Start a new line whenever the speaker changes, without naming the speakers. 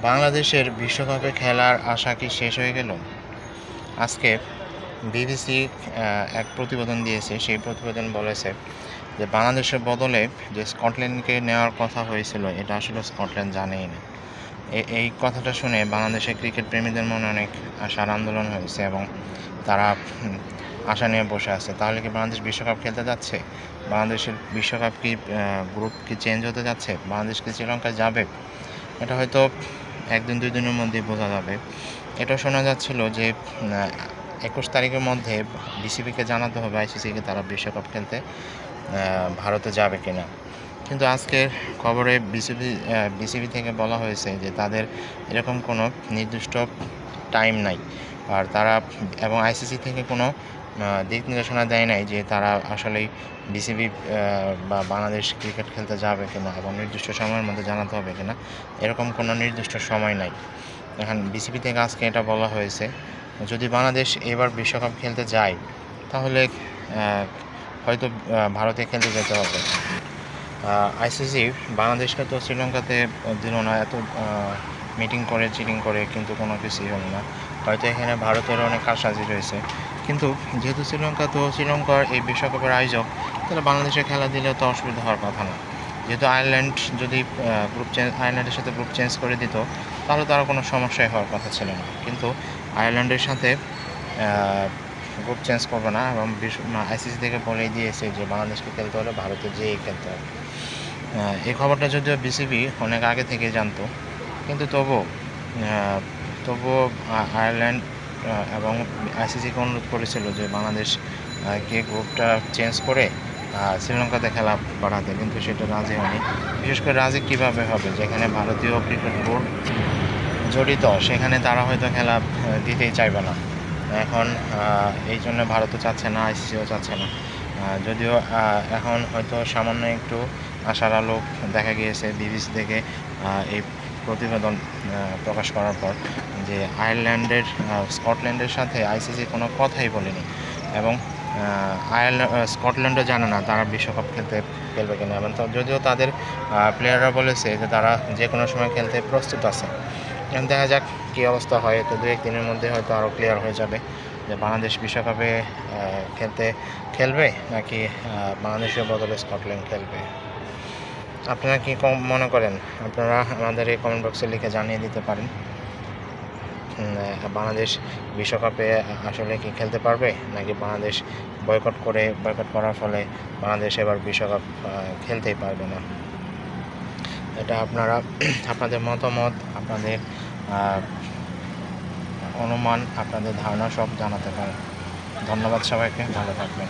বাংলাদেশের বিশ্বকাপে খেলার আশা কি শেষ হয়ে গেল? আজকে বিবিসি এক প্রতিবেদন দিয়েছে। সেই প্রতিবেদন বলেছে যে বাংলাদেশের বদলে যে স্কটল্যান্ডকে নেওয়ার কথা হয়েছিল এটা আসলে স্কটল্যান্ড জানেই না। এই কথাটা শুনে বাংলাদেশের ক্রিকেট প্রেমীদের মনে অনেক আশার আন্দোলন হয়েছে এবং তারা আশা নিয়ে বসে আছে। তাহলে কি বাংলাদেশ বিশ্বকাপ খেলতে যাচ্ছে? বাংলাদেশের বিশ্বকাপ কি গ্রুপ কি চেঞ্জ হতে যাচ্ছে? বাংলাদেশ কি শ্রীলঙ্কায় যাবে? এটা হয়তো 1-2 দিনের মধ্যেই বোঝা যাবে। এটাও শোনা যাচ্ছিল যে 21 তারিখের মধ্যে বিসিবিকে জানাতে হবে আইসিসিকে তারা বিশ্বকাপ খেলতে ভারতে যাবে কিনা। কিন্তু আজকের খবরে বিসিবি থেকে বলা হয়েছে যে তাদের এরকম কোনো নির্দিষ্ট টাইম নাই, আর তারা এবং আইসিসি থেকে কোনো দিক নির্দেশনা দেয় নাই যে তারা আসলেই বিসিবি বা বাংলাদেশ ক্রিকেট খেলতে যাবে কিনা এবং নির্দিষ্ট সময়ের মধ্যে জানাতে হবে কিনা, এরকম কোনো নির্দিষ্ট সময় নাই। এখন বিসিবি থেকে আজকে এটা বলা হয়েছে, যদি বাংলাদেশ এবার বিশ্বকাপ খেলতে যায় তাহলে হয়তো ভারতে খেলতে যেতে হবে। আইসিসি বাংলাদেশকে তো শ্রীলঙ্কাতে দিল না, এত মিটিং করে চিটিং করে কিন্তু কোনো কিছুই হলো না। হয়তো এখানে ভারতের অনেক কারসাজি রয়েছে, কিন্তু যেহেতু শ্রীলঙ্কার এই বিশ্বকাপের আয়োজক, তাহলে বাংলাদেশে খেলা দিলে তো অসুবিধা হওয়ার কথা না। যেহেতু আয়ারল্যান্ড যদি আয়ারল্যান্ডের সাথে গ্রুপ চেঞ্জ করে দিত তাহলে তার কোনো সমস্যাই হওয়ার কথা ছিল না, কিন্তু আয়ারল্যান্ডের সাথে গ্রুপ চেঞ্জ করবে না এবং আইসিসি থেকে বলেই দিয়েছে যে বাংলাদেশকে খেলতে হলে ভারতে যেয়েই খেলতে হবে। এই খবরটা যদিও বিসিবি অনেক আগে থেকে জানতো, কিন্তু তবুও আয়ারল্যান্ড এবং আইসিসিকে অনুরোধ করেছিল যে বাংলাদেশকে গ্রুপটা চেঞ্জ করে শ্রীলঙ্কাতে খেলা পাঠাতে, কিন্তু সেটা রাজি হয়নি। বিশেষ করে রাজি কীভাবে হবে, যেখানে ভারতীয় ক্রিকেট বোর্ড জড়িত সেখানে তারা হয়তো খেলা দিতেই চাইবে না। এখন এই জন্য ভারতও চাচ্ছে না, আইসিসিও চাচ্ছে না। যদিও এখন হয়তো সামান্য একটু আশার আলো দেখা গিয়েছে বিবিসি থেকে এই প্রতিবেদন প্রকাশ করার পর, যে স্কটল্যান্ডের সাথে আইসিসি কোনো কথাই বলেনি এবং স্কটল্যান্ডও জানে না তারা বিশ্বকাপ খেলবে কিনা। এবং যদিও তাদের প্লেয়াররা বলেছে যে তারা যে কোনো সময় খেলতে প্রস্তুত আছে। এখন দেখা যাক কী অবস্থা হয়, তো 2-1 দিনের মধ্যে হয়তো আরও ক্লিয়ার হয়ে যাবে যে বাংলাদেশ বিশ্বকাপে খেলবে নাকি বাংলাদেশের বদলে স্কটল্যান্ড খেলবে। আপনারা কি মনে করেন? আপনারা আমাদের এই কমেন্ট বক্সে লিখে জানিয়ে দিতে পারেন বাংলাদেশ বিশ্বকাপে আসলে কি খেলতে পারবে, নাকি বাংলাদেশ বয়কট করার ফলে বাংলাদেশ এবার বিশ্বকাপ খেলতেই পারবে না। এটা আপনারা আপনাদের মতামত, আপনাদের অনুমান, আপনাদের ধারণা সব জানাতে পারেন। ধন্যবাদ সবাইকে, ভালো থাকবেন।